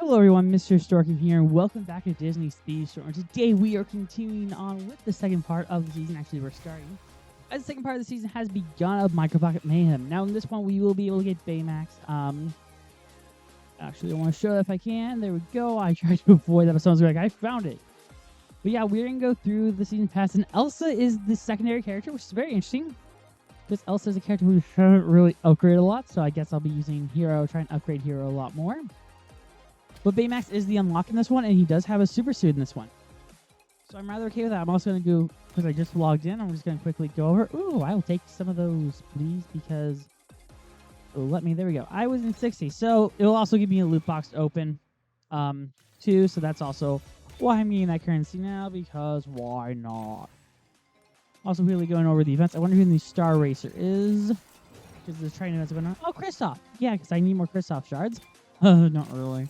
Hello everyone, Mr. Storky here, and welcome back to Disney Speedstorm. Today we are continuing on with the second part of the season. Actually, we're starting. As the second part of the season has begun of Micro Pocket Mayhem. Now in this one, we will be able to get Baymax. Actually, I want to show that if I can. There we go. I tried to avoid that, but someone's like, I found it. But yeah, we're going to go through the season pass, and Elsa is the secondary character, which is very interesting. Because Elsa is a character we haven't really upgraded a lot, so I guess I'll be using Hero, trying to upgrade Hero a lot more. But Baymax is the unlock in this one, and he does have a super suit in this one. So I'm rather okay with that. I'm also going to go, because I just logged in, I'm just going to quickly go over. Ooh, I'll take some of those, please, because... Oh, there we go. I was in 60, so it'll also give me a loot box open, too, so that's also why I'm getting that currency now, because why not? Also, really going over the events. I wonder who the Star Racer is, because the training events are going on. Oh, Kristoff! Yeah, because I need more Kristoff shards. Not really.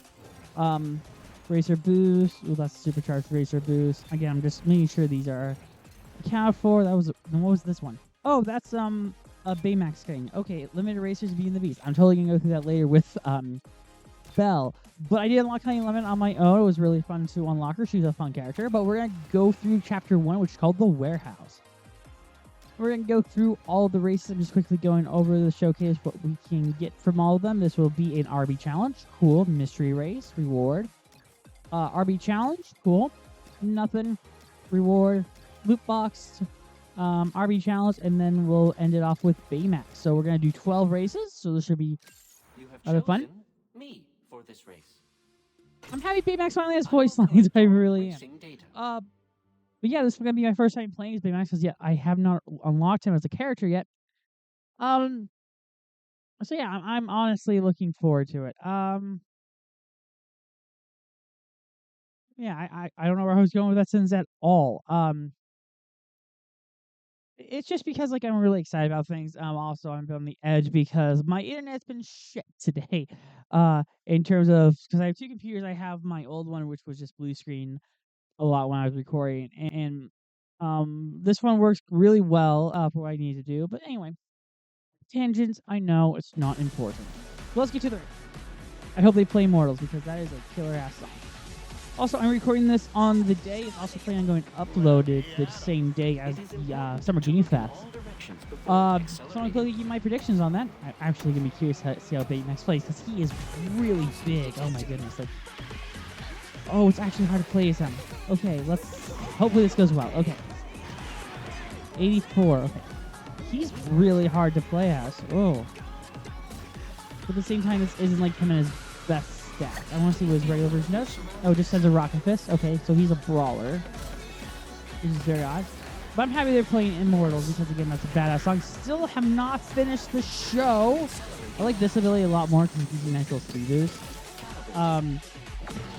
Racer boost. Oh, that's a supercharged racer boost. Again, I'm just making sure these are accounted for. What was this one? Oh, that's a Baymax thing. Okay, limited racers being the beast. I'm totally gonna go through that later with Belle. But I did unlock Honey Lemon on my own. It was really fun to unlock her. She's a fun character. But we're gonna go through chapter 1, which is called The Warehouse. We're going to go through all the races. I'm just quickly going over the showcase, what we can get from all of them. This will be an RB challenge. Cool. Mystery race. Reward. RB challenge. Cool. Nothing. Reward. Loot box. RB challenge. And then we'll end it off with Baymax. So we're going to do 12 races. So this should be rather fun. Me for this race. I'm happy Baymax finally has voice lines. I really am. But yeah, this is going to be my first time playing as Baymax, because yet I have not unlocked him as a character yet. So yeah, I'm honestly looking forward to it. Yeah, I don't know where I was going with that sentence at all. It's just because like I'm really excited about things. Also I'm on the edge because my internet's been shit today. In terms of, because I have two computers. I have my old one, which was just blue screen a lot when I was recording, and this one works really well for what I need to do. But anyway, tangents, I know it's not important. Let's get to the race. I hope they play Immortals, because that is a killer ass song. Also, I'm recording this on the day. It's also planning on going uploaded the same day as the Summer Game Fest. So I'm going to give you my predictions on that. I'm actually going to be curious to see how Baymax plays, because he is really big. Oh my goodness. Like, oh, it's actually hard to play as him. Okay, hopefully this goes well. Okay. 84, okay. He's really hard to play as. Oh. But at the same time, this isn't like him in his best stats. I want to see what his regular version does. Oh, it just says a Rocket Fist. Okay, so he's a brawler, which is very odd. But I'm happy they're playing Immortals, because again, that's a badass song. Still have not finished the show. I like this ability a lot more, because it gives you nice little speed boost.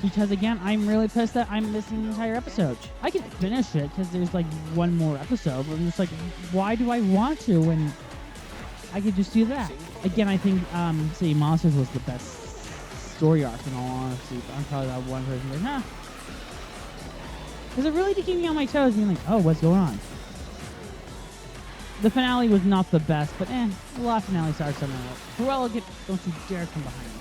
Because again, I'm really pissed that I'm missing an entire episode. I can finish it because there's like one more episode, but I'm just like, why do I want to when I could just do that? Again, I think City Monsters was the best story arc in all honesty, but I'm probably that one person like, nah. Because it really did keep me on my toes, being like, oh, what's going on? The finale was not the best, but a lot of finales are something else. Cruella, don't you dare come behind me.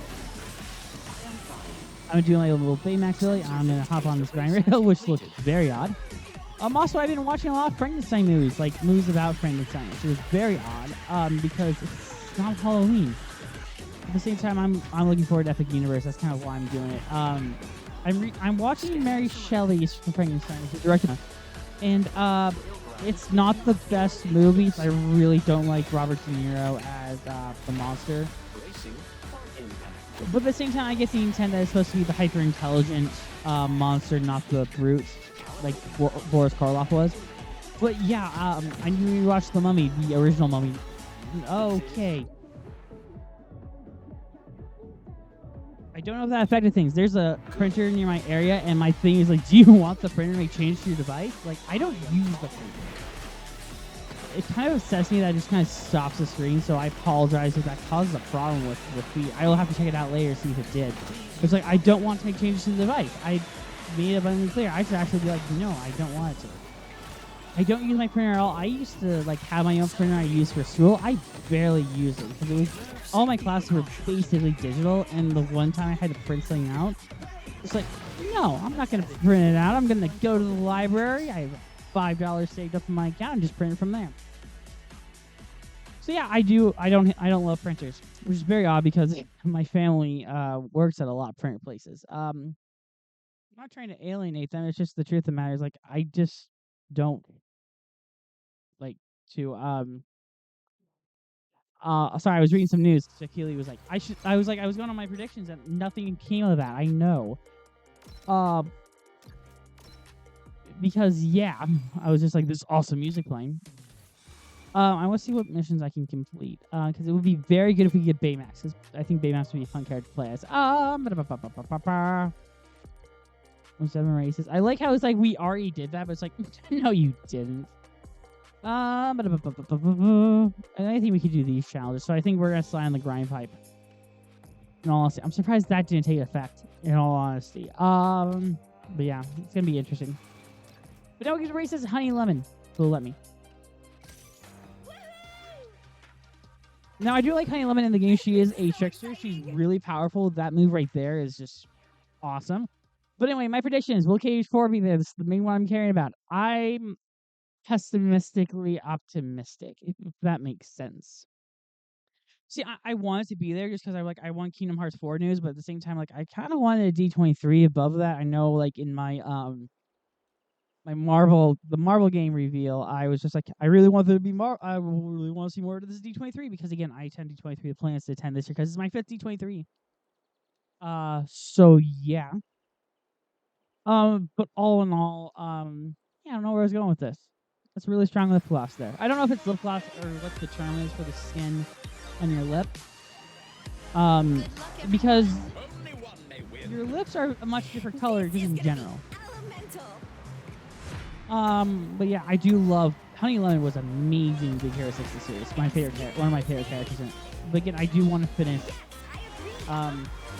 I'm doing like a little Baymax really. I'm going to hop on this grind rail, which looks very odd. Also, I've been watching a lot of Frankenstein movies, like movies about Frankenstein, which is very odd, because it's not Halloween. At the same time, I'm looking forward to Epic Universe. That's kind of why I'm doing it. I'm watching Mary Shelley's Frankenstein, which is directed, and it's not the best movies. I really don't like Robert De Niro as the monster. But at the same time, I get the intent that it's supposed to be the hyper-intelligent monster, not the brute, like Boris Karloff was. But yeah, I need to rewatch The Mummy, the original Mummy. Okay. I don't know if that affected things. There's a printer near my area, and my thing is like, do you want the printer to make change to your device? Like, I don't use the printer. It kind of upsets me that it just kind of stops the screen, so I apologize if that causes a problem with the... I will have to check it out later to see if it did. It's like, I don't want to make changes to the device. I made it abundantly clear. I should actually be like, no, I don't want it to. I don't use my printer at all. I used to like have my own printer I use for school. I barely use it because all my classes were basically digital, and the one time I had to print something out, It's like, no, I'm not going to print it out. I'm going to go to the library. I have $5 saved up in my account and just print it from there. So yeah, I don't love printers, which is very odd because my family works at a lot of printer places. I'm not trying to alienate them. It's just the truth of the matter is like I just don't like to sorry, I was reading some news. Shaquille was like, I was going on my predictions and nothing came of that. I know. Because yeah, I was just like this awesome music playing. I want to see what missions I can complete. Because it would be very good if we get Baymax. Because I think Baymax would be a fun character to play as. 7 races. I like how it's like we already did that, but it's like no, you didn't. And I think we could do these challenges. So I think we're gonna slide on the grind pipe. In all honesty, I'm surprised that didn't take effect. In all honesty, but yeah, it's gonna be interesting. But now we get to race as Honey Lemon. So let me. Now, I do like Honey Lemon in the game. She is a trickster. She's really powerful. That move right there is just awesome. But anyway, my predictions. Will KH4 be there? This is the main one I'm caring about. I'm pessimistically optimistic, if that makes sense. See, I want it to be there just because I want Kingdom Hearts 4 news, but at the same time, like, I kind of wanted a D23 above that. I know, like, in my the Marvel game reveal, I was just like, I really want there to be I really want to see more of this D23 because again, I attend D23. The plan is to attend this year because it's my 5th D23. So yeah. But all in all, yeah, I don't know where I was going with this. That's really strong lip gloss there. I don't know if it's lip gloss or what the term is for the skin on your lip. Because your lips are a much different color just in general. But yeah, I do love Honey Lemon was amazing Big Hero 60 series. My favorite one of my favorite characters in it. But again, I do want to finish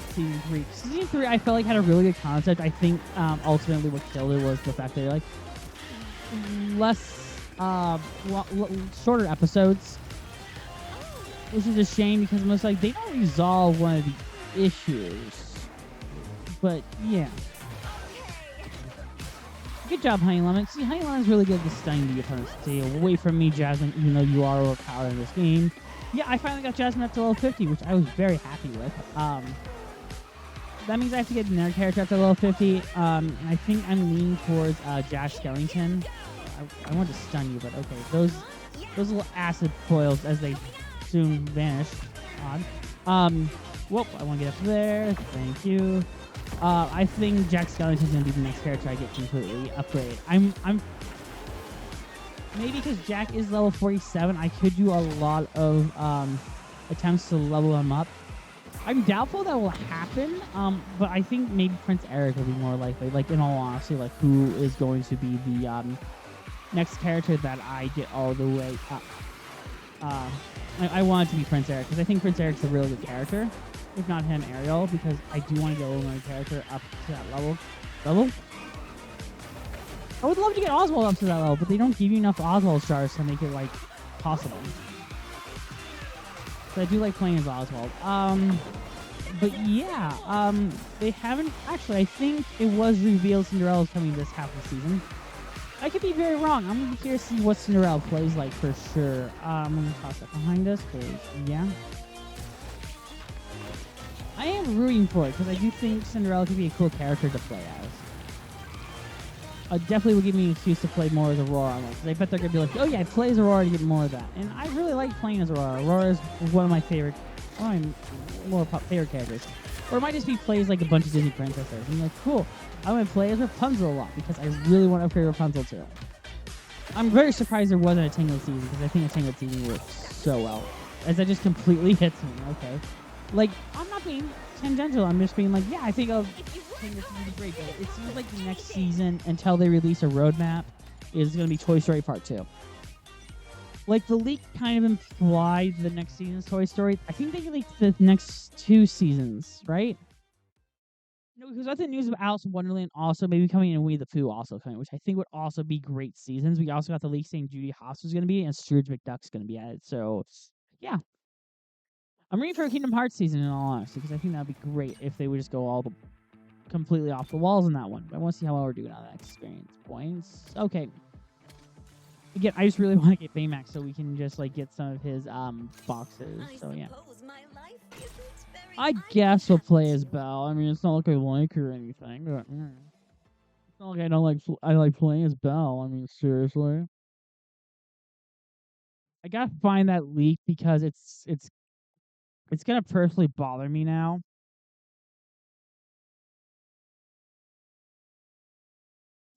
season 3. Season 3 I felt like had a really good concept. I think ultimately what killed it was the fact that they're like less shorter episodes. Which is a shame because most like they don't resolve one of the issues. But yeah. Good job, Honey Lemon. See, Honey Lemon's really good at stunning the opponents. Stay away from me, Jasmine, even though you are overpowered in this game. Yeah, I finally got Jasmine up to level 50, which I was very happy with. That means I have to get another character up to level 50. And I think I'm leaning towards Josh Skellington. I want to stun you, but okay. Those little acid coils as they soon vanish. Odd. Whoop, I want to get up there. Thank you. I think Jack Skellington's gonna be the next character I get completely upgraded. I'm maybe because Jack is level 47, I could do a lot of attempts to level him up. I'm doubtful that will happen, but I think maybe Prince Eric will be more likely. Like in all honesty, like who is going to be the next character that I get all the way up. I want it to be Prince Eric because I think Prince Eric's a really good character. If not him, Ariel, because I do want to get my character up to that level. I would love to get Oswald up to that level, but they don't give you enough Oswald stars to make it, like, possible. So I do like playing as Oswald. But yeah, they haven't... Actually, I think it was revealed Cinderella's coming this half of the season. I could be very wrong. I'm going to be curious to see what Cinderella plays like for sure. I'm going to toss that behind us, because, yeah. I am rooting for it because I do think Cinderella could be a cool character to play as. Definitely will give me an excuse to play more as Aurora. Because I bet they're going to be like, oh yeah, play as Aurora to get more of that. And I really like playing as Aurora. Aurora is one of my favorite, favorite characters. Or it might just be plays like a bunch of Disney princesses. And you're like, cool, I'm going to play as Rapunzel a lot because I really want to upgrade Rapunzel too. I'm very surprised there wasn't a Tangled season because I think a Tangled season works so well. As that just completely hits me, okay. Like, I'm not being tangential. I'm just being like, yeah, I think this season is great. But it seems like the next season, until they release a roadmap, is going to be Toy Story Part 2. Like, the leak kind of implied the next season's Toy Story. I think they leaked the next 2 seasons, right? No, because I think news of Alice in Wonderland also maybe coming and Winnie the Pooh also coming, which I think would also be great seasons. We also got the leak saying Judy Hopps was going to be and Scrooge McDuck's going to be added. So, yeah. I'm ready for a Kingdom Hearts season in all honesty, because I think that would be great if they would just go all the completely off the walls in that one. But I want to see how well we're doing on that experience points. Okay. Again, I just really want to get Baymax so we can just like get some of his boxes. So yeah. I guess we'll play as Belle. I mean, it's not like I like her or anything, but it's not like I don't like. I like playing as Belle. I mean, seriously. I gotta find that leak because it's gonna personally bother me now.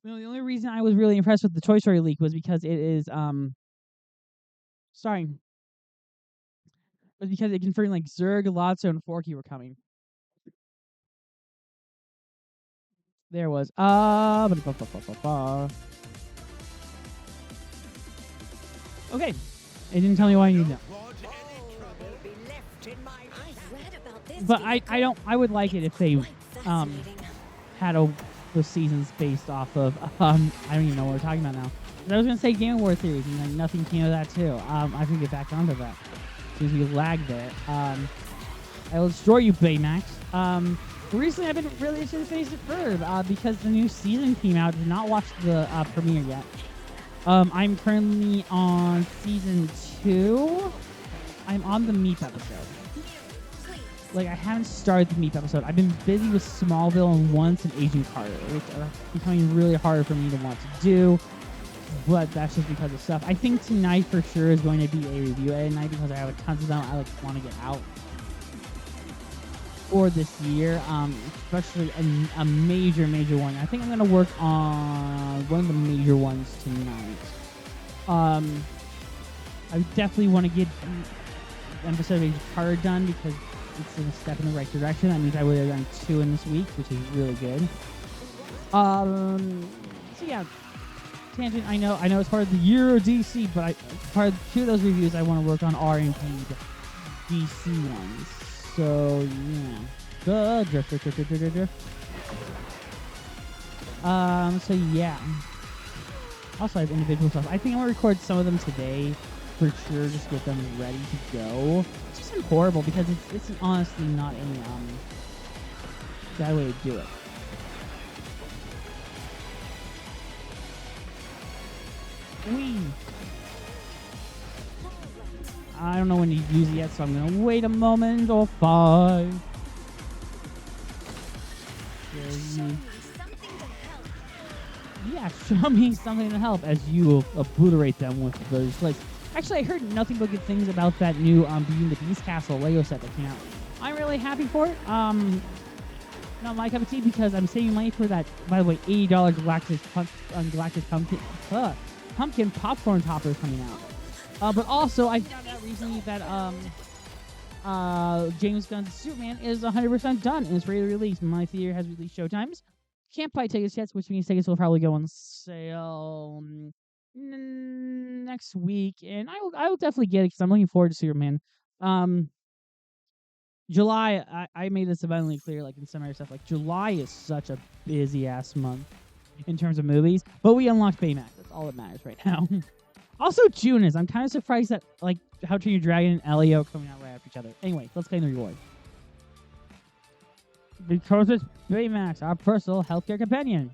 You know, the only reason I was really impressed with the Toy Story leak was because it is sorry, was because it confirmed like Zurg, Lotso, and Forky were coming. There was okay. It didn't tell me why I need that. But I would like it if they had the seasons based off of I don't even know what we're talking about now. I was gonna say Game Award theories and like nothing came of that too. I can get back onto that. As soon as we lagged there. I will destroy you, Baymax. Recently I've been really interested in Face the Verb because the new season came out. Did not watch the premiere yet. I'm currently on season 2. I'm on the Meep episode. Like, I haven't started the Meep episode. I've been busy with Smallville and Once and Agent Carter, which are becoming really hard for me to want to do. But that's just because of stuff. I think tonight for sure is going to be a review at night because I have tons of them I want to get out for this year. Especially a major one. I think I'm going to work on one of the major ones tonight. I definitely want to get the episode of Agent Carter done because it's a step in the right direction. That means I would have done 2 in this week, which is really good. So yeah, tangent. I know it's part of the Euro DC, but part of 2 of those reviews I want to work on are indeed DC ones. So yeah, drift. So yeah. Also, I have individual stuff. I think I'm gonna record some of them today for sure. Just get them ready to go. It's just horrible because it's honestly not any bad way to do it. I don't know when to use it yet, so I'm gonna wait a moment or 5. Yeah, show me something to help as you obliterate them with those flicks. Actually, I heard nothing but good things about that new Beauty and the Beast Castle Lego set that came out. I'm really happy for it. Not my cup of tea because I'm saving money for that, by the way, $80 Galactic Pumpkin popcorn topper coming out. But also, I found out recently that James Gunn's Superman is 100% done and it's ready to release. My theater has released showtimes. Can't buy tickets yet, which means tickets will probably go on sale next week, and I will definitely get it because I'm looking forward to Superman. July, I made this abundantly clear, like in some other stuff. Like July is such a busy ass month in terms of movies, but we unlocked Baymax. That's all that matters right now. Also, June is. I'm kind of surprised that like How to Train Your Dragon and Leo coming out right after each other. Anyway, let's claim the reward. Because it's Baymax, our personal healthcare companion.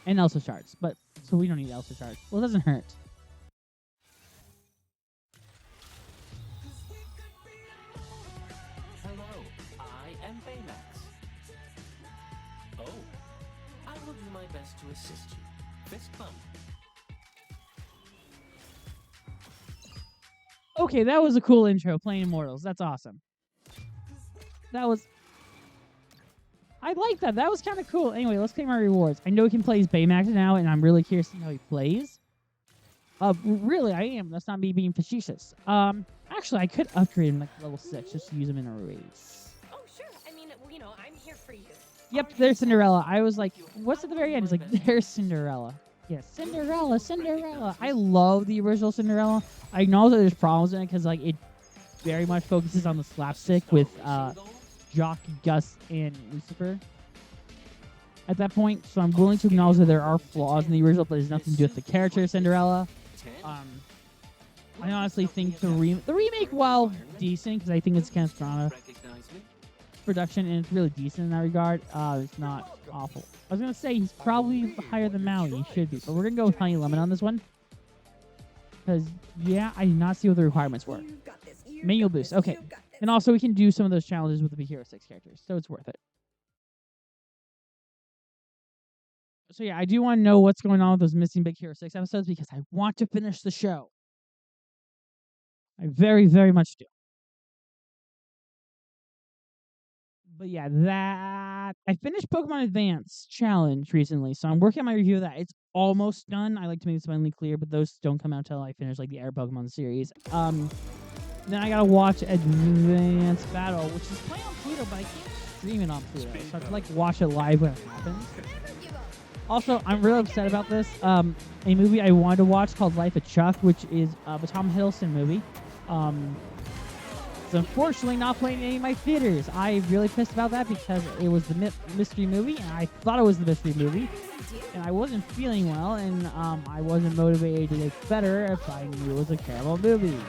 And Elsa shards, but so we don't need Elsa shards. Well, it doesn't hurt. Hello, I am Baymax. Oh, I will do my best to assist you. Fist bump. Okay, that was a cool intro, playing Immortals. That's awesome. I like that. That was kind of cool. Anyway, let's claim our rewards. I know he can play as Baymax now, and I'm really curious to see how he plays. Really, I am. That's not me being facetious. Actually, I could upgrade him like level 6 just to use him in a race. Oh, sure. I mean, I'm here for you. Yep, there's Cinderella. I was like, what's at the very end? It's like, there's Cinderella. Yeah, Cinderella. I love the original Cinderella. I know that there's problems in it because like it very much focuses on the slapstick with Jock, Gus, and Lucifer at that point. So I'm willing to acknowledge that there are flaws in the original, but it has nothing to do with the character Cinderella. I honestly think the remake, while decent, because I think it's kind of strong Recognize me? production and it's really decent in that regard, it's not awful. I was gonna say he's probably higher than Maui. He should be, but we're gonna go with Honey Lemon on this one. Because, yeah, I did not see what the requirements were. Manual boost, okay. And also, we can do some of those challenges with the Big Hero 6 characters, so it's worth it. So, yeah, I do want to know what's going on with those missing Big Hero 6 episodes because I want to finish the show. I very, very much do. But, yeah, that... I finished Pokemon Advance Challenge recently, so I'm working on my review of that. It's almost done. I like to make this abundantly clear, but those don't come out until I finish, like, the Air Pokemon series. Then I gotta watch Advance Battle, which is playing on Pluto, but I can't stream it on Pluto. So I have to like watch it live when it happens. Also, I'm really upset about this. A movie I wanted to watch called Life of Chuck, which is a Tom Hiddleston movie. It's unfortunately not playing in any of my theaters. I'm really pissed about that because it was the mystery movie, and I thought it was the mystery movie. And I wasn't feeling well, and I wasn't motivated to get better if I knew it was a terrible movie.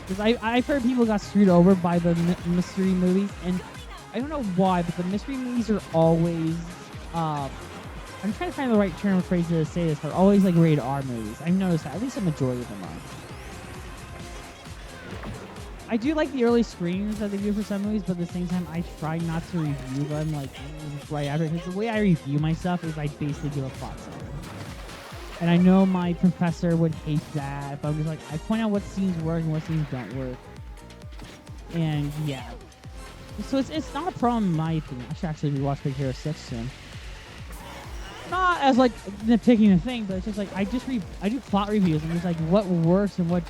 Because I've heard people got screwed over by the mystery movies, and I don't know why, but the mystery movies are always, I'm trying to find the right term or phrase to say this, they're always like rated R movies. I've noticed that, at least a majority of them are. I do like the early screenings that they do for some movies, but at the same time, I try not to review them like right after, because the way I review my stuff is I basically give a plot summary. And I know my professor would hate that, but I'm just like, I point out what scenes work and what scenes don't work. And yeah. So it's not a problem in my opinion. I should actually rewatch Big Hero 6 soon. Not as like nitpicking the thing, but it's just like I do plot reviews and it's like what works and what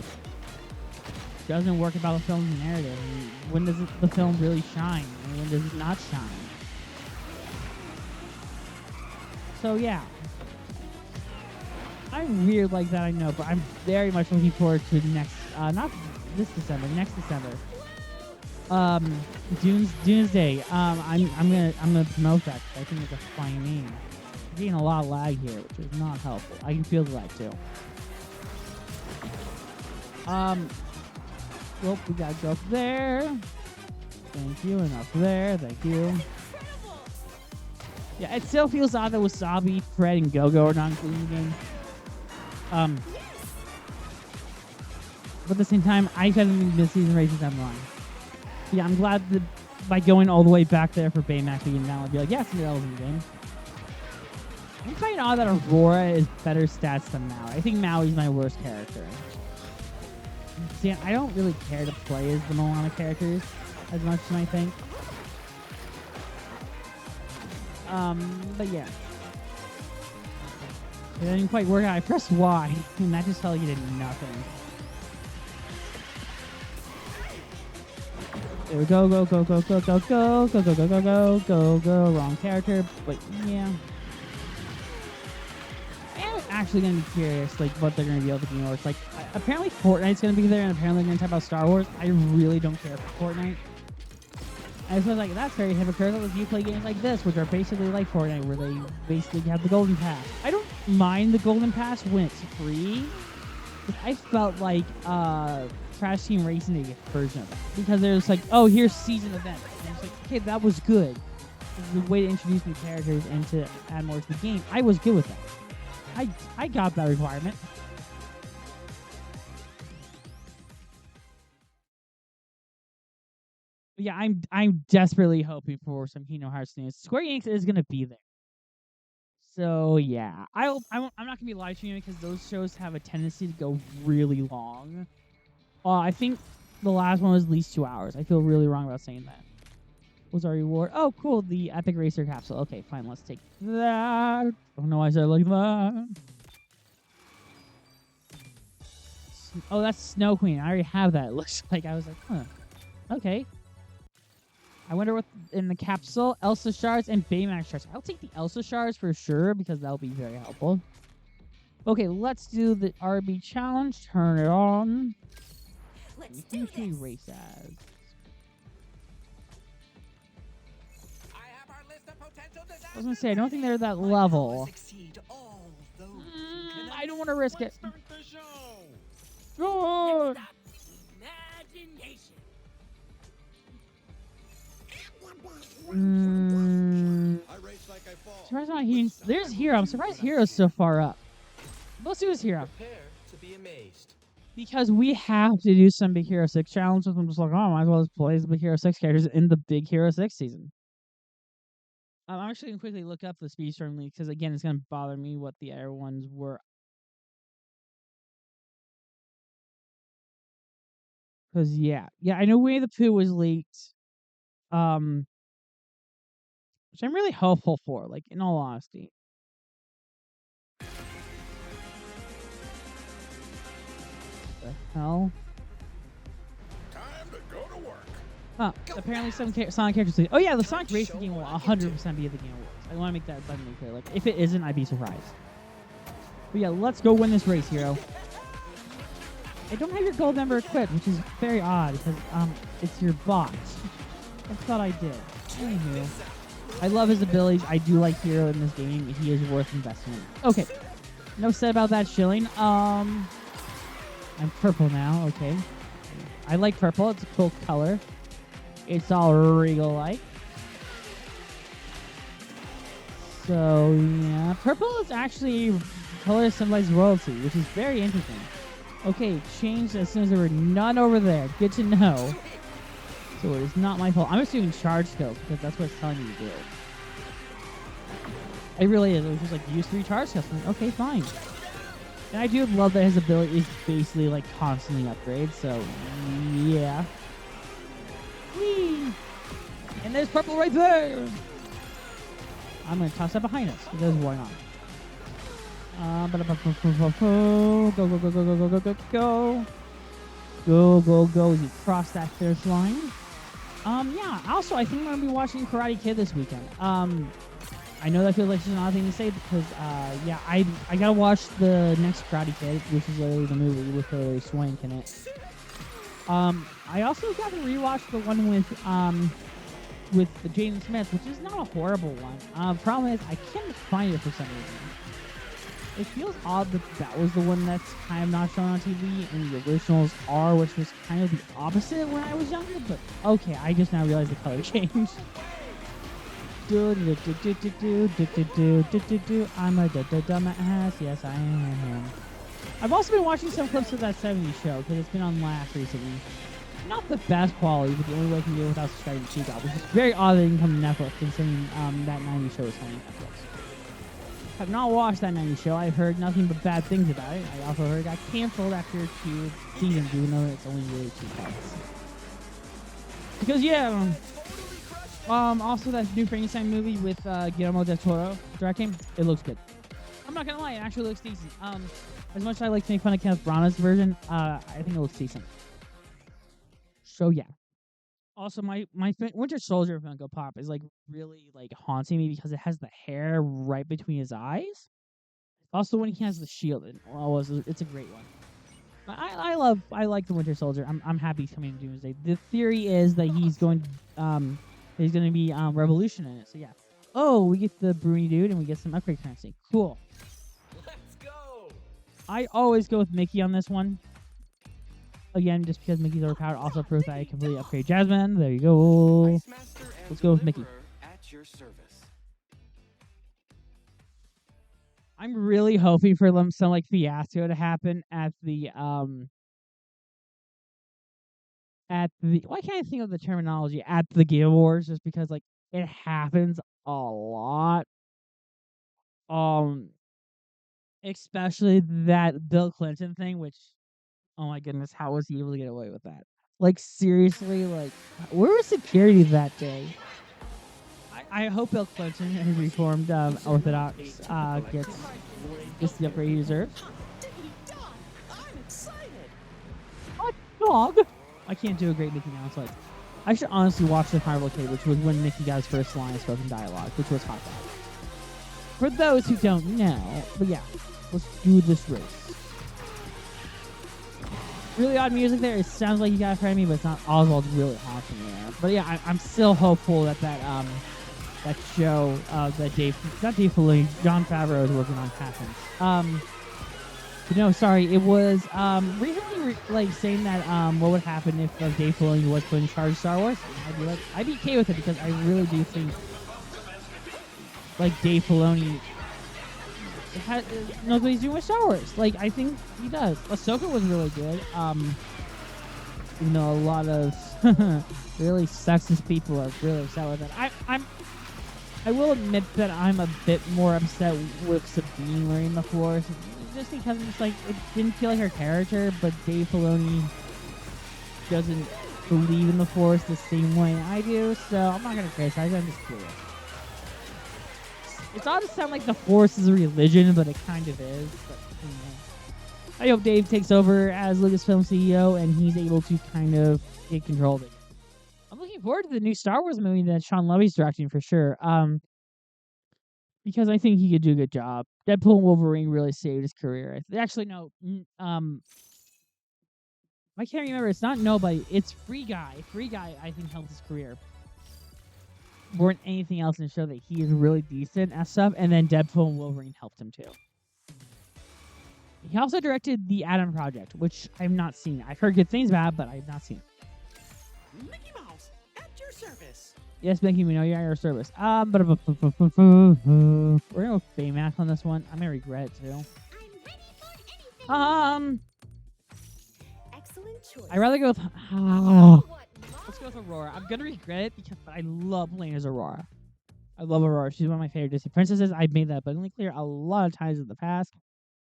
doesn't work about the film's narrative. And when does the film really shine and when does it not shine? So yeah. I'm weird like that, I know, but I'm very much looking forward to next, not this December, next December. Doomsday. I'm gonna promote that because I think it's a fine name. I'm getting a lot of lag here, which is not helpful. I can feel the lag too. Well, we gotta go up there. Thank you, and up there. Thank you. Yeah, it still feels odd that Wasabi, Fred, and Go-Go are not included in the game. But at the same time, I haven't been season races I'm wrong. Yeah, I'm glad that by going all the way back there for Baymax, we can now be like, yeah, Cinderella's in the game. I'm finding odd that Aurora is better stats than Maui. I think Maui's my worst character. See, I don't really care to play as the Moana characters as much as I think. But yeah. It didn't quite work out. I pressed Y, and that just felt like it did nothing. There we go, go, go, go, go, go, go, go, go, go, go, go, go, go. Wrong character, but yeah. I'm actually gonna be curious, like what they're gonna be able to do. It's like apparently Fortnite's gonna be there, and apparently they're gonna talk about Star Wars. I really don't care for Fortnite. I was like, that's very hypocritical if you play games like this, which are basically like Fortnite, where they basically have the Golden Pass. I don't mind the Golden Pass when it's free. I felt like Crash Team Racing a version of that. Because there's like, oh, here's season events. And it's like, okay, that was good. This is a way to introduce new characters and to add more to the game. I was good with that. I got that requirement. But yeah, I'm desperately hoping for some Kingdom Hearts news. Square Enix is gonna be there, so yeah. I'm not gonna be live streaming because those shows have a tendency to go really long. I think the last one was at least 2 hours. I feel really wrong about saying that. What was our reward? Oh, cool, the Epic Racer capsule. Okay, fine, let's take that. I don't know why I said it like that. Oh, that's Snow Queen. I already have that. It looks like I was like, huh. Okay. I wonder what in the capsule, Elsa shards and Baymax shards. I'll take the Elsa shards for sure because that'll be very helpful. Okay, let's do the RB challenge. Turn it on. Let's do this. Race as. I was gonna say I don't think they're that level. I don't want to risk it. Oh! Surprised not he. There's Hero. I'm surprised Hero's so far up. Let's do this Hero. Prepare to be amazed. Because we have to do some Big Hero 6 challenges. I'm just like, oh, might as well just play the Big Hero 6 characters in the Big Hero 6 season. I'm actually going to quickly look up the Speedstorm League because, again, it's going to bother me what the other ones were. Because, yeah, I know Winnie the Pooh was leaked. Which I'm really hopeful for, like, in all honesty. The hell? Time to go to work. Huh. Apparently some Sonic characters leaked. Oh, yeah, the Sonic Racing game will 100% be at the Game Awards. I want to make that abundantly clear. Like, if it isn't, I'd be surprised. But, yeah, let's go win this race, Hero. I don't have your gold member equipped, which is very odd, because, it's your bot. I thought I did. Anywho. I love his abilities. I do like Hero in this game. He is worth investment. Okay. No said about that shilling. I'm purple now. Okay. I like purple. It's a cool color. It's all regal-like. So, yeah. Purple is actually a color that symbolizes royalty, which is very interesting. Okay, changed as soon as there were none over there. Good to know. So it is not my fault. I'm assuming charge skills because that's what it's telling me to do. It really is. It was just like use 3 charge skills. I'm like, okay, fine. And I do love that his ability is basically like constantly upgrades. So yeah. Whee! And there's purple right there. I'm gonna toss that behind us because why not? Go, go, go, go, go, go, go, go, go. Go, go, go as you cross that finish line. Yeah, also, I think I'm going to be watching Karate Kid this weekend. I know that feels like such an odd thing to say because, yeah, I got to watch the next Karate Kid, which is literally the movie with Hilary Swank in it. I also got to rewatch the one with the Jaden Smith, which is not a horrible one. Problem is, I can't find it for some reason. It feels odd that that was the one that's kind of not shown on TV, and the originals are, which was kind of the opposite when I was younger, but okay, I just now realized the color changed. I'm a dumbass, yes I am. I've also been watching some clips of that 70s show, because it's been on last recently. Not the best quality, but the only way I can do it without subscribing to Cheat, which is very odd that it can come to Netflix, considering that 90s show is coming to Netflix. I've not watched that 90s show. I've heard nothing but bad things about it. I also heard it got canceled after 2 seasons, even though it's only really 2 parts. Because, yeah, also that new Frankenstein movie with Guillermo del Toro directing, it looks good. I'm not gonna lie, it actually looks decent. As much as I like to make fun of Kenneth Branagh's version, I think it looks decent. So, yeah. Also, my Winter Soldier Funko Pop is like really like haunting me because it has the hair right between his eyes. Also, when he has the shield, it's a great one. I like the Winter Soldier. I'm happy he's coming to Doomsday. The theory is that he's going to be Revolution in it. So yeah. Oh, we get the Bruni dude and we get some upgrade currency. Cool. Let's go. I always go with Mickey on this one. Again, just because Mickey's overpowered, also proof that I completely upgrade Jasmine. There you go. Let's go with Mickey. At your service. I'm really hoping for some like fiasco to happen at the why can't I think of the terminology at the Game Awards, just because like it happens a lot. Especially that Bill Clinton thing, which, oh my goodness, how was he able to get away with that? Like, seriously, like, where was security that day? I hope Bill Clinton, his reformed Orthodox, gets the upgrade he deserves. I'm excited. What dog? I can't do a great Mickey Mouse. Like, I should honestly watch the Marvel Kid, which was when Mickey got his first line of spoken dialogue, which was hot dog. For those who don't know, but yeah, let's do this race. Really odd music there. It sounds like you got a friend of me, but it's not. Oswald's really haunting there. But yeah, I'm still hopeful that show that Dave Filoni, Jon Favreau is working on happens. No, sorry. It was recently saying that what would happen if Dave Filoni was put in charge of Star Wars. And I'd be okay with it because I really do think Dave Filoni knows what he's doing with Star Wars. I think he does. Ahsoka was really good. Even though a lot of really sexist people are really upset with it. I will admit that I'm a bit more upset with Sabine learning the Force, just because it's it didn't feel like her character, but Dave Filoni doesn't believe in the Force the same way I do, so I'm not gonna criticize. I'm just curious. It's odd to sound like the Force is a religion, but it kind of is. But I hope Dave takes over as Lucasfilm CEO and he's able to kind of get control of it. I'm looking forward to the new Star Wars movie that Sean Levy's directing for sure. Because I think he could do a good job. Deadpool and Wolverine really saved his career. Actually, no. I can't remember. It's not Nobody. It's Free Guy. Free Guy, I think, helped his career more than anything else and show that he is really decent at stuff. And then Deadpool and Wolverine helped him too. He also directed The Adam Project, which I've not seen. I've heard good things about it, but I've not seen it. Mickey Mouse, at your service. Yes, Mickey, we know you're at your service. We're gonna go with Baymax on this one. I may regret it too. I'm ready for anything. Excellent choice. I'd rather go with. What Let's go with Aurora. I'm gonna regret it because I love playing as Aurora. I love Aurora. She's one of my favorite Disney princesses. I've made that abundantly clear a lot of times in the past.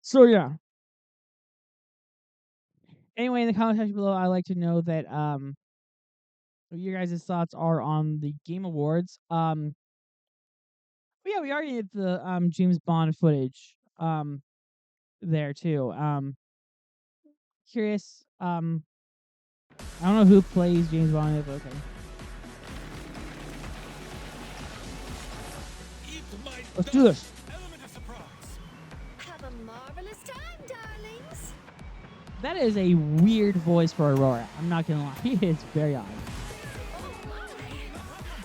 So yeah. Anyway, in the comment section below, I'd like to know that what your guys' thoughts are on the Game Awards. Yeah, we already did the James Bond footage there too. Curious. I don't know who plays James Bond, but okay. Let's do this. Have a marvelous time, darlings. That is a weird voice for Aurora. I'm not gonna lie. It's very odd.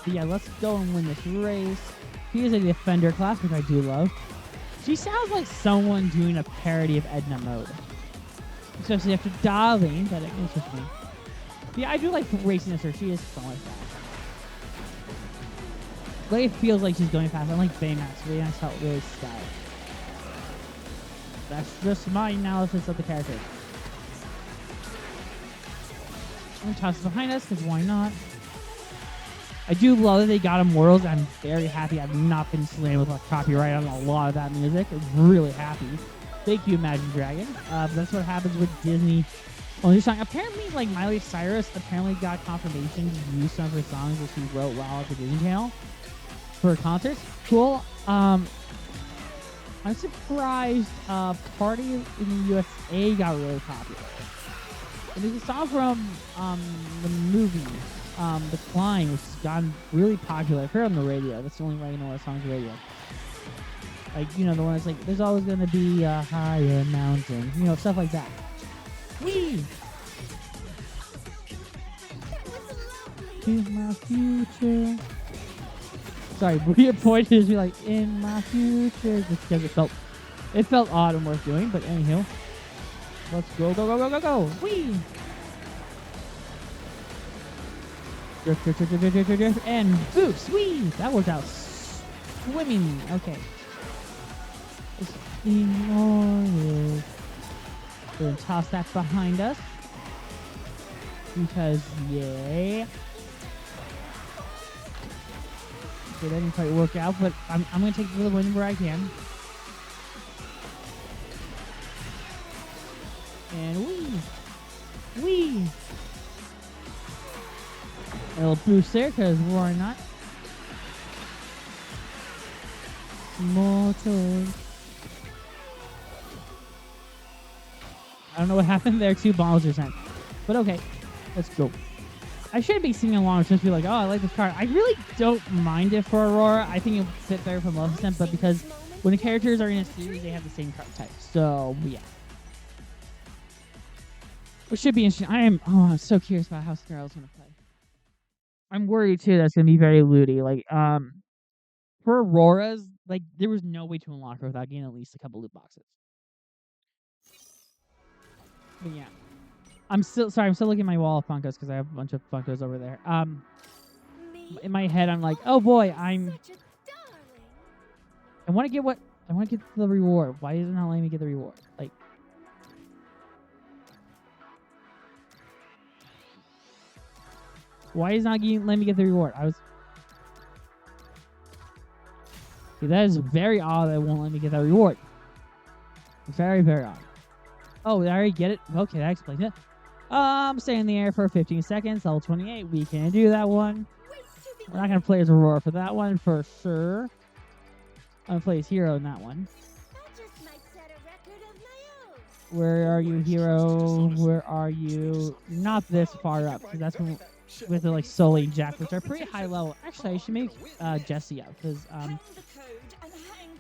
But yeah, let's go and win this race. She is a Defender class, which I do love. She sounds like someone doing a parody of Edna Mode. Especially after Darling, but it interests me. Yeah, I do like racing this her. She is so much fast. It feels like she's going fast. Unlike Baymax. Baymax felt really stylish. That's just my analysis of the character. I'm gonna toss it behind us, because why not? I do love that they got Immortals. I'm very happy I've not been slammed with copyright on a lot of that music. I'm really happy. Thank you, Imagine Dragon. That's what happens with Disney. Oh, this song. Apparently, Miley Cyrus apparently got confirmation to use some of her songs that she wrote while at the Disney Channel for her concerts. Cool. I'm surprised Party in the USA got really popular. And there's a song from the movie, The Climb, which has gotten really popular. I've heard it on the radio. That's the only way I know that song's radio. The one that's there's always gonna be a higher mountain. Stuff like that. Whee! In my future. Sorry, Bria pointed to me in my future, just because it felt odd and worth doing. But anywho, let's go, go, go, go, go, go! Whee! Drift, drift, drift, drift, drift, drift, drift, and boost! Whee! That worked out swimming. Okay. We're gonna toss that behind us. Because, yay. Okay, that didn't quite work out, but I'm gonna take the win where I can. And wee! A little boost there, because why not? Mortal. I don't know what happened there. 2 bombs were sent. But okay, let's go. I shouldn't be singing along. Just be like, oh, I like this card. I really don't mind it for Aurora. I think it would fit better for Maleficent, but because when the characters are in a series, they have the same card type. So, yeah. Which should be interesting. I'm so curious about how Scarlet's going to play. I'm worried, too, that's going to be very looty. For Aurora's, there was no way to unlock her without getting at least a couple loot boxes. But yeah. I'm still looking at my wall of Funkos because I have a bunch of Funkos over there. Me? In my head, I'm like, oh boy, Such a darling. I want to get the reward. Why is it not letting me get the reward? Like, why is it not letting me get the reward? See, that is very odd that it won't let me get that reward. Very, very odd. Oh, I already get it? Okay, that explains it. Stay in the air for 15 seconds, level 28. We can't do that one. We're not going to play as Aurora for that one, for sure. I'm going to play as Hero in that one. I just might set a record of my own. Where are you, Hero? Where are you? Not this far up, because that's when with the, like, Sully and Jack, which are pretty high level. Actually, I should make Jessie up, because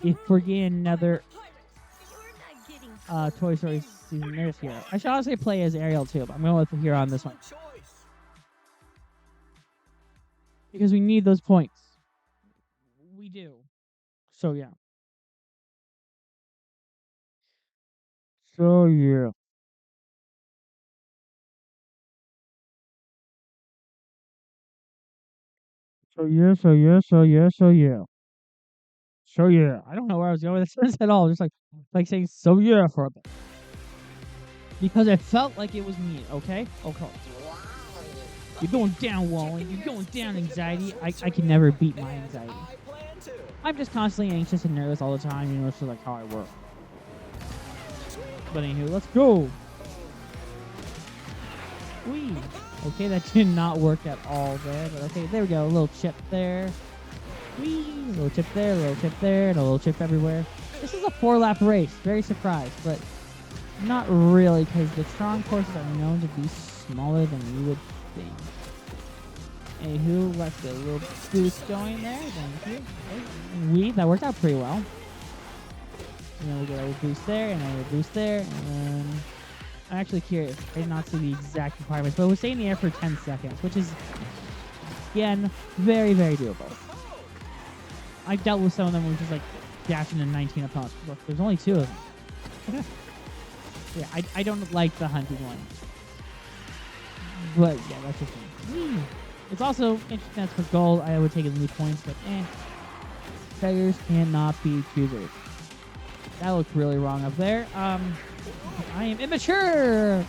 if we're getting another Toy Story season, there's Hero. I should honestly play as Ariel too, but I'm going with the Hero on this one. Because we need those points. We do. So, yeah. So, yeah. So, yeah, so, yeah, so, yeah, so, yeah. So, yeah. I don't know where I was going with this at all. Just like saying, so, yeah, for a bit. Because it felt like it was me, okay? Okay. You're going down, Wally. You're going down, anxiety. I can never beat my anxiety. I'm just constantly anxious and nervous all the time. You know, it's just like how I work. But anywho, let's go. Whee. Okay, that did not work at all there. But okay, there we go. A little chip there. Whee. A little chip there, a little chip there, and a little chip everywhere. This is a 4-lap race. Very surprised, but not really, because the strong courses are known to be smaller than you would think. Anywho, let's get a little boost going there. Thank you. Okay. That worked out pretty well. And then we'll get a little boost there, and a little boost there, and then I'm actually curious. I did not see the exact requirements, but we'll stay in the air for 10 seconds, which is, again, very, very doable. I've dealt with some of them where just like dashing in 19 opponents. Look, there's only 2 of them. Yeah, I don't like the hunting one. But yeah, that's just me. It's also interesting that's for gold. I would take it in loot points, but beggars cannot be choosers. That looked really wrong up there. I am immature!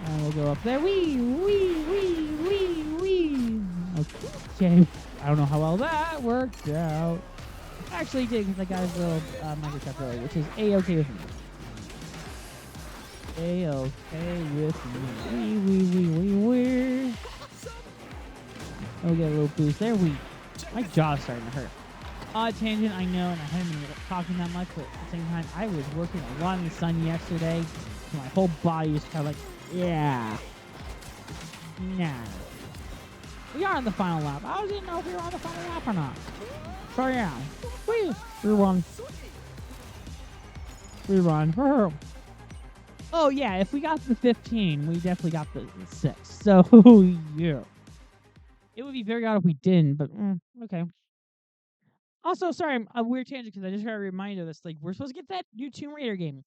And we'll go up there. Wee, wee, wee, wee, wee. Okay. I don't know how well that worked out. Actually did, because I got his little microchip earlier, which is A-okay with me. A-okay with me. Wee. We'll get a little boost there. My jaw's starting to hurt. Odd tangent, I know, and I haven't been talking that much, but at the same time, I was working a lot in the sun yesterday, so my whole body was kind of like, yeah. Nah. We are on the final lap. I didn't know if we were on the final lap or not. So yeah. Rerun. Oh yeah, if we got the 15, we definitely got the 6. So yeah. It would be very odd if we didn't, but okay. Also, sorry, a weird tangent because I just got a reminder that's like we're supposed to get that new Tomb Raider game.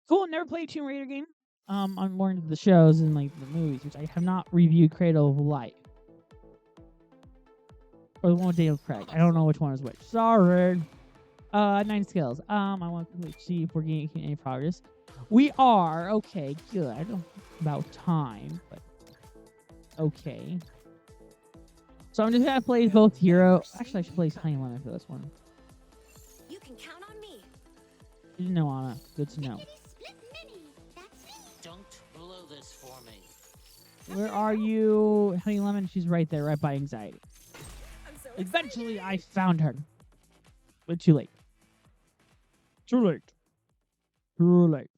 Cool, never played Tomb Raider game. I'm more into the shows and like the movies, which I have not reviewed Cradle of Life. Or the one with Daniel Craig. I don't know which one is which. Sorry. 9 skills. I want to see if we're getting any progress. We are. Okay, good. About time, but okay. So I'm just gonna play both Hero. Actually, I should play Honey Lemon for this one. You can count on me. Good to know, Anna. Good to know. Don't blow this for me. Where are you, Honey Lemon? She's right there, right by Anxiety. I'm so Eventually, I found her. But too late. Too late. Too late.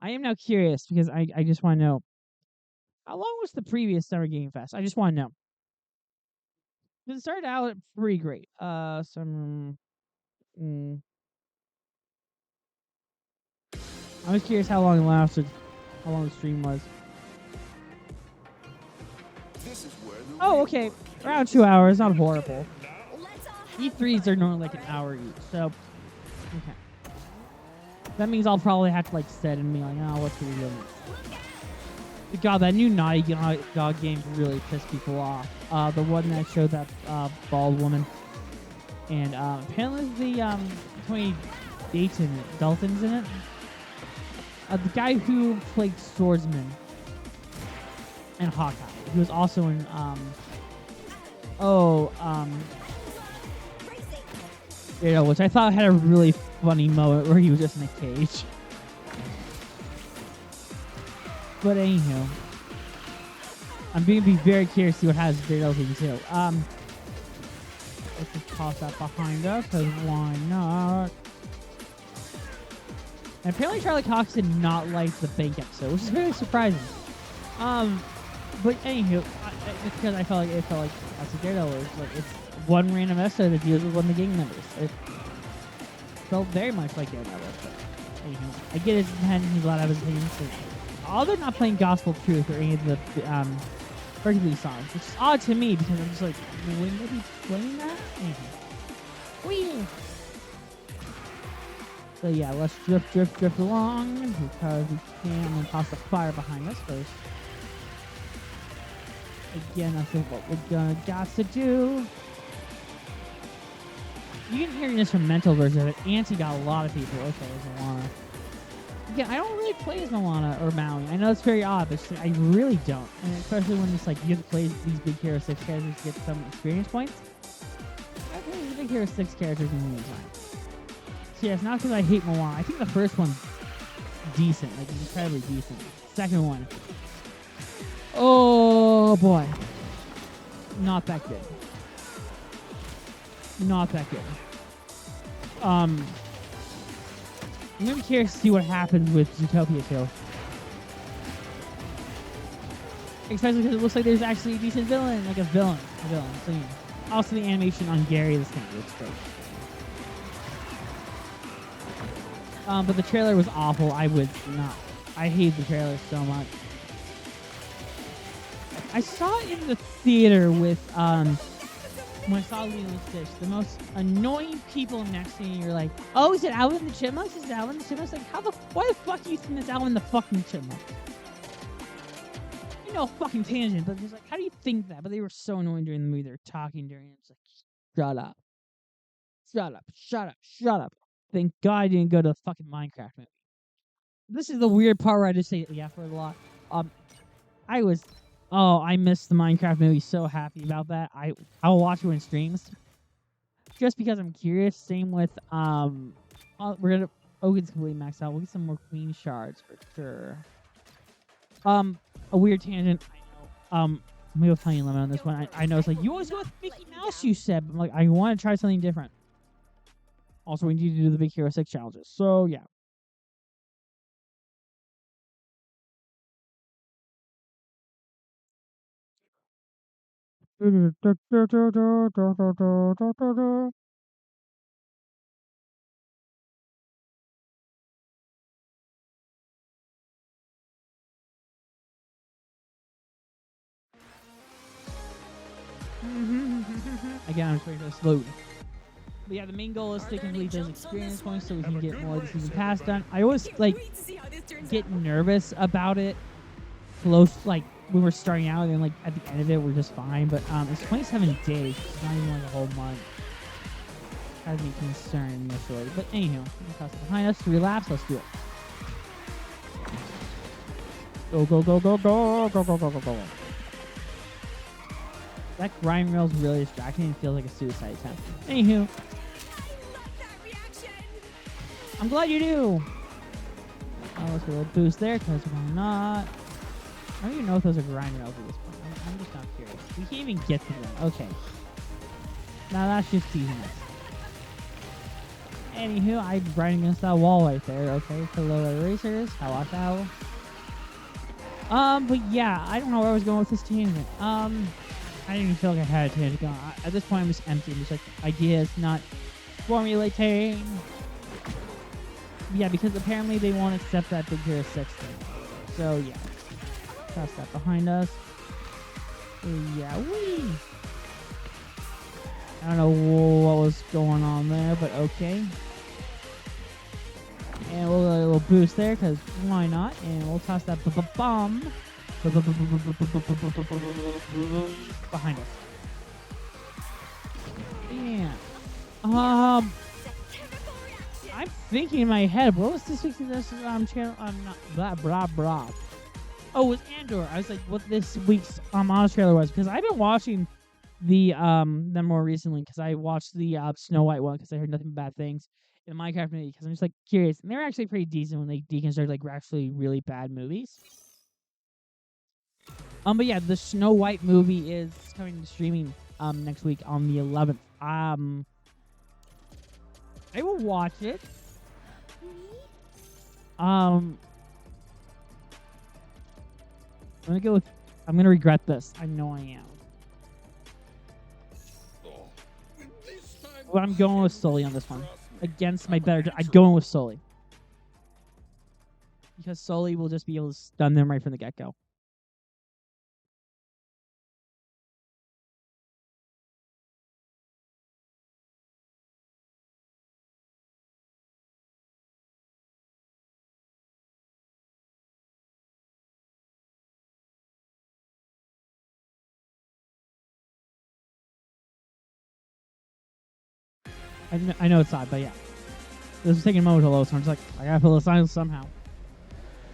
I am now curious because I just want to know. How long was the previous Summer Game Fest? I just want to know. Because it started out pretty great. Summer... I was curious how long it lasted. How long the stream was. Oh, okay. Around 2 hours. Not horrible. E3s are normally like an hour each, so okay. That means I'll probably have to like sit and be like, oh, what's the deal? God, that new Naughty Dog game really pissed people off. The one that showed that bald woman, and apparently the Tony Dalton's in it. The guy who played Swordsman and Hawkeye. He was also in which I thought had a really funny moment where he was just in a cage. But anywho, I'm going to be very curious to see what has Daredevil season 2. Let's just toss that behind us, because why not? And apparently Charlie Cox did not like the bank episode, which is very surprising. But anywho, it's because it felt like that's a Daredevil. It's one random episode that deals with one of the gang members. It felt very much like Daredevil. But anywho, I get his intent. He's allowed to have his opinions. Although not playing Gospel Truth or any of the Hercules songs, which is odd to me because I'm just like, wouldn't they be playing that? Anywho. Whee! So yeah, let's drift along because we can. I'm gonna toss the fire behind us first. Again, that's what we're got to do. You can hear an instrumental version of it. Auntie got a lot of people. Okay, there's Moana. Yeah, I don't really play as Moana or Maui. I know it's very odd, but I really don't. And especially when it's like you have to play these Big Hero 6 characters to get some experience points. I play the Big Hero 6 characters in the meantime. So yeah, it's not because I hate Moana. I think the first one's decent, like incredibly decent. Second one, oh boy, not that good. Not that good. I'm gonna be curious to see what happens with Zootopia 2. Especially because it looks like there's actually a decent villain, like a villain. So, yeah. Also, the animation on Gary this thing looks great. But the trailer was awful. I would not. I hate the trailer so much. I saw it in the theater with when I saw Lilo and Stitch, the most annoying people next to me. You're like, oh, is it Alvin the Chipmunks? Is it Alvin the Chipmunks? Like, why the fuck do you think it's Alvin the fucking Chipmunk? You know, fucking tangent, but just like, how do you think that? But they were so annoying during the movie. They were talking during it. It's like, shut up. Shut up. Shut up. Shut up. Thank God I didn't go to the fucking Minecraft movie. This is the weird part where I just say yeah for a lot. I missed the Minecraft movie. So happy about that. I'll watch it when it streams, just because I'm curious. Same with we're gonna Ogun's completely maxed out. We'll get some more queen shards for sure. A weird tangent. I know. Maybe I'll tell you limit on this one. I know it's like you always go with Mickey Mouse. You said, but I'm like I want to try something different. Also, we need to do the Big Hero 6 challenges. So yeah. Again, I'm just waiting for this load. But yeah, the main goal is to complete those experience points so we can get more of the season pass done. I always like get nervous about it close, like when we're starting out, and then like at the end of it we're just fine. But it's 27 days, it's not even like a whole month. Has me concerned initially. But anyhow, toss it behind us, 3 laps, let's do it. Go, go, go, go, go, go, go, go, go, go. That grind rail's really distracting and feels like a suicide attempt. Anywho. I'm glad you do. Oh, let's do a little boost there, because why not? I don't even know if those are grind rails at this point. I'm just not curious. We can't even get to them. Okay. Now that's just teasing us. Anywho, I'm riding against that wall right there. Okay, hello racers. How? But yeah, I don't know where I was going with this tangent. I didn't even feel like I had a tangent going. At this point, I'm just empty. I'm just like, ideas not formulating. Yeah, because apparently they won't accept that Big Hero 6 thing. So, yeah. Toss that behind us. Yeah, wee! I don't know what was going on there, but okay. And we'll get a little boost there, because why not? And we'll toss that bomb behind us. Yeah. I'm thinking in my head, what was this week's channel? Not blah blah blah. Oh, it was Andor. I was like, what this week's honest trailer was, because I've been watching the them more recently, because I watched the Snow White one because I heard nothing but bad things in the Minecraft movie, because I'm just like curious, and they're actually pretty decent when they deconstruct like actually really bad movies. But yeah, the Snow White movie is coming to streaming next week on the 11th. I will watch it. I'm gonna go with. I'm gonna regret this. I know I am. But I'm going with Sully on this one. Against my better. I'm going with Sully. Because Sully will just be able to stun them right from the get-go. I know it's odd, but yeah. This is taking a moment to load, so I'm just like, I gotta fill the silence somehow.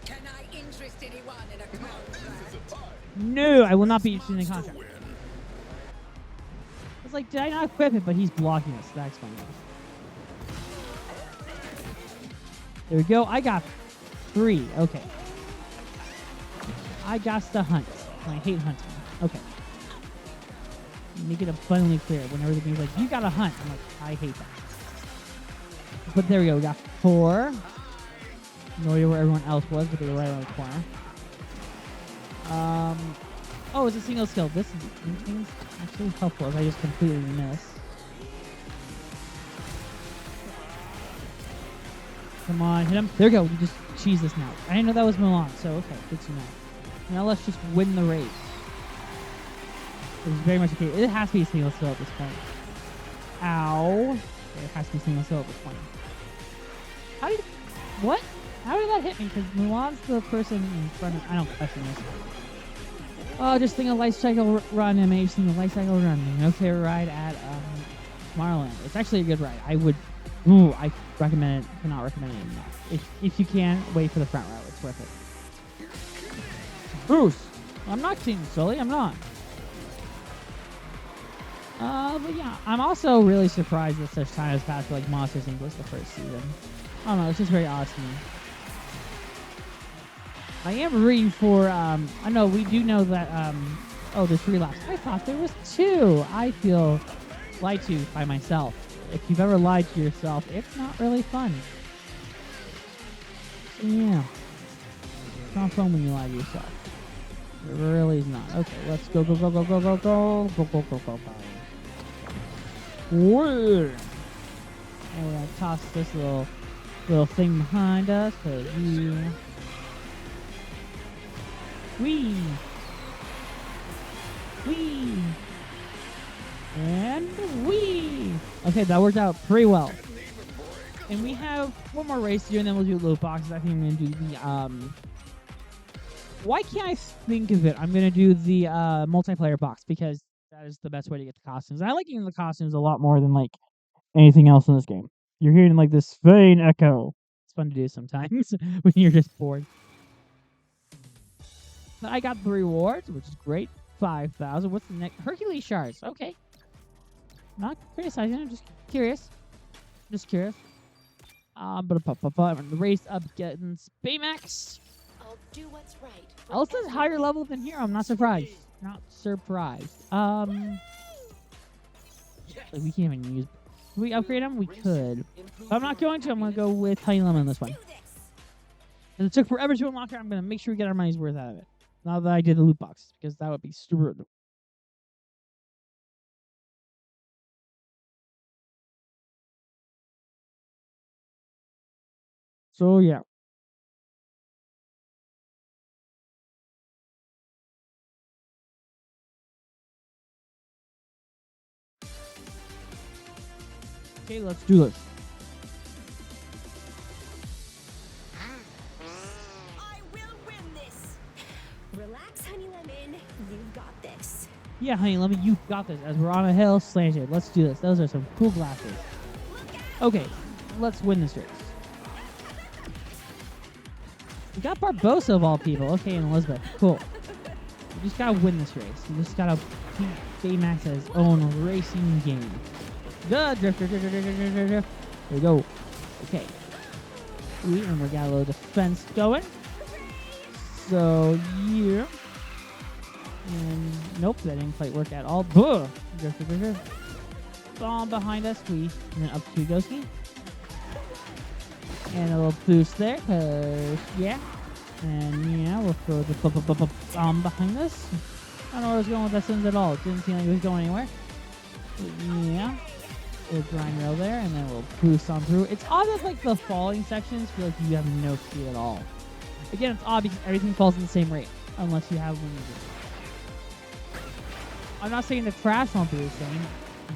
Can I interest anyone in a contract? No, I will not be interested in the contract. It's like, did I not equip it? But he's blocking us. That's funny. There we go. I got 3. Okay. I got to hunt. I hate hunting. Okay. Make it abundantly clear whenever the game's like, you gotta hunt. I'm like, I hate that. But there we go. We got 4. No idea where everyone else was, but they were right around the corner. Oh, it's a single skill. This is actually helpful if I just completely miss. Come on, hit him. There we go. We just cheese this now. I didn't know that was Milan, so okay, good to know. Now let's just win the race. It's very much okay. It has to be a single skill at this point. Ow. It has to be a single skill at this point. How did... What? How did that hit me? Because Milan's the person in front of... I don't question this. Oh, just think of life cycle run, MH. Think of life cycle run. Okay, ride at Tomorrowland. It's actually a good ride. I would... Ooh, I recommend it. Cannot recommend it enough. If you can, wait for the front row. It's worth it. Bruce! I'm not cheating, Sully. I'm not. But yeah, I'm also really surprised that such time has passed for like Monsters Inc. was the first season. I don't know, it's just very odd to me. I am rooting for, I know, we do know that, oh, there's 3 laps. I thought there was 2. I feel lied to by myself. If you've ever lied to yourself, it's not really fun. So yeah. It's not fun when you lie to yourself. It really is not. Okay, let's go, go, go, go, go, go, go, go, go, go, go, go. Whoa. And we're gonna toss this little thing behind us, cause you... Wee! Wee! And wee! Okay, that worked out pretty well. And we have one more race to do, and then we'll do loot boxes. I think I'm gonna do the, why can't I think of it? I'm gonna do the, multiplayer box, because that is the best way to get the costumes. I like getting the costumes a lot more than, like, anything else in this game. You're hearing, like, this faint echo. It's fun to do sometimes when you're just bored. But I got the rewards, which is great. 5,000. What's the next? Hercules shards. Okay. Not criticizing. I'm just curious. Just curious. But the race up against Baymax. I'll do what's right. Elsa's higher level than here. I'm not surprised. Not surprised. Like we can't even use. Can we upgrade him? We could. But I'm not going to. I'm going to go with Honey Lemon on this one. And it took forever to unlock her. I'm going to make sure we get our money's worth out of it. Now that I did the loot box, because that would be stupid. So yeah. Okay, let's do this. I will win this. Relax, Honey Lemon. You've got this. Yeah, honey, let me. You got this. As we're on a hill, slanted. Let's do this. Those are some cool glasses. Okay, let's win this race. We got Barbosa of all people. Okay, and Elizabeth. Cool. You just gotta win this race. You just gotta beat Baymax at his own racing game. Good. Drift. There we go. Okay. Sweet, and we got a little defense going. So, yeah. And nope, that didn't quite work at all. Buh! Bomb behind us, and then up to Goski. And a little boost there, cause yeah. And yeah, we'll throw the bomb behind us. I don't know where I was going with that sentence at all. It didn't seem like it was going anywhere. But yeah. We'll grind rail there, and then we'll boost on through. It's odd that like the falling sections feel like you have no speed at all. Again, it's odd because everything falls at the same rate, unless you have wings. I'm not saying the crash won't be the same,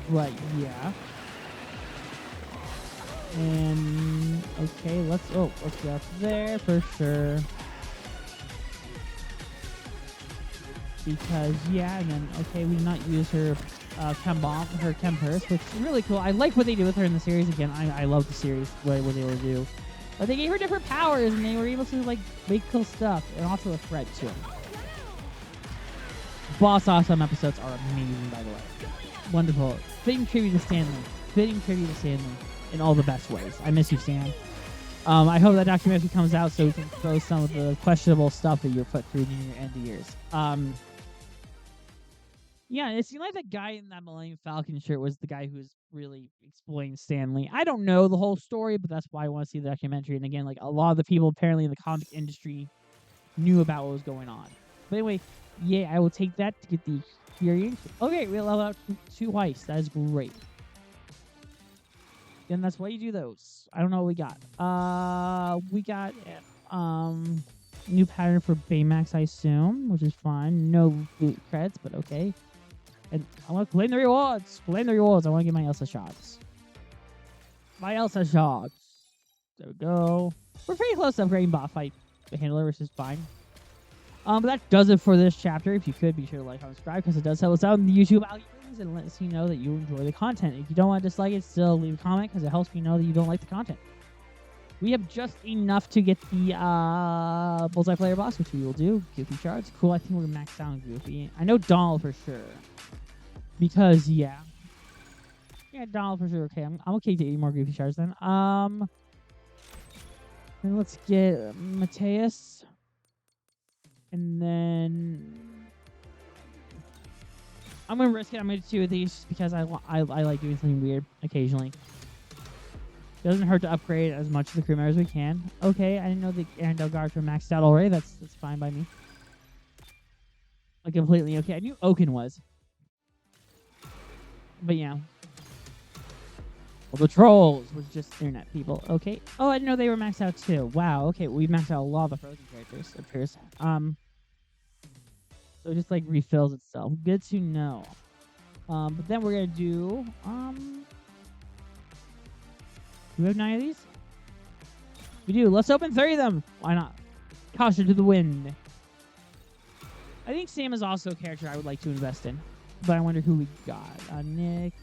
but yeah. And okay, let's get up there for sure. Because yeah, and then okay, we did not use her chem bomb, her chem purse, which is really cool. I like what they did with her in the series. Again, I love the series, what they were do. But they gave her different powers, and they were able to like make cool stuff, and also a threat too. Boss Awesome episodes are amazing, by the way. Wonderful. Fitting tribute to Stanley. Fitting tribute to Stanley in all the best ways. I miss you, Stan. I hope that documentary comes out so we can throw some of the questionable stuff that you put through in your end of years. Yeah, it seemed like the guy in that Millennium Falcon shirt was the guy who was really exploiting Stanley. I don't know the whole story, but that's why I want to see the documentary. And again, like a lot of the people apparently in the comic industry knew about what was going on. But anyway, yeah, I will take that to get the experience. Okay, we level out 2 heists. That is great. And that's why you do those. I don't know what we got. We got new pattern for Baymax, I assume, which is fine. No loot creds, but okay. And I want to claim the rewards. Claim the rewards. I want to get my Elsa shots. My Elsa shots. There we go. We're pretty close to upgrading bot fight the handler, which is fine. But that does it for this chapter. If you could, be sure to like, comment, subscribe, because it does help us out in the YouTube algorithms and lets me know that you enjoy the content. If you don't want to dislike it, still leave a comment, because it helps me know that you don't like the content. We have just enough to get the bullseye player boss, which we will do. Goofy shards. Cool, I think we're maxed out on Goofy. I know Donald for sure. Because, yeah. Yeah, Donald for sure. Okay, I'm okay to eat more Goofy shards then. Then let's get Mateus. And then I'm going to risk it. I'm going to do 2 of these just because I like doing something weird occasionally. Doesn't hurt to upgrade as much of the crew members as we can. Okay, I didn't know the Arendelle guards were maxed out already. That's fine by me. Like completely okay. I knew Oaken was. But yeah. Well, the trolls was just internet people. Okay. Oh, I didn't know they were maxed out too. Wow. Okay, we maxed out a lot of the Frozen characters, it appears. So it just like refills itself. Good to know. But then we're gonna do do we have 9 of these? We do. Let's open 30 of them. Why not? Caution to the wind. I think Sam is also a character I would like to invest in. But I wonder who we got. Nick.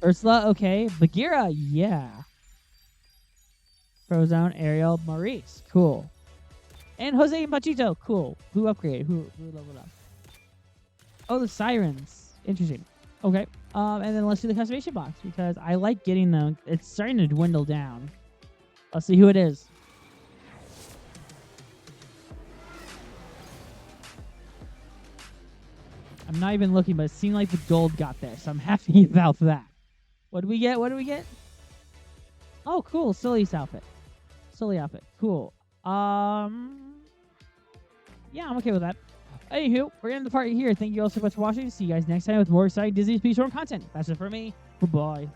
Ursula, okay. Bagheera, yeah. Frozone, Ariel, Maurice, cool. And Jose and Pachito, cool. Who upgraded? Who leveled up? Oh, the Sirens. Interesting. Okay. And then let's do the customization box, because I like getting them. It's starting to dwindle down. Let's see who it is. I'm not even looking, but it seemed like the gold got there, so I'm happy about that. What do we get? What do we get? Oh, cool. Sully's outfit. Sully outfit. Cool. Yeah, I'm okay with that. Anywho, we're going to end the part here. Thank you all so much for watching. See you guys next time with more exciting Disney Speedstorm content. That's it for me. Goodbye.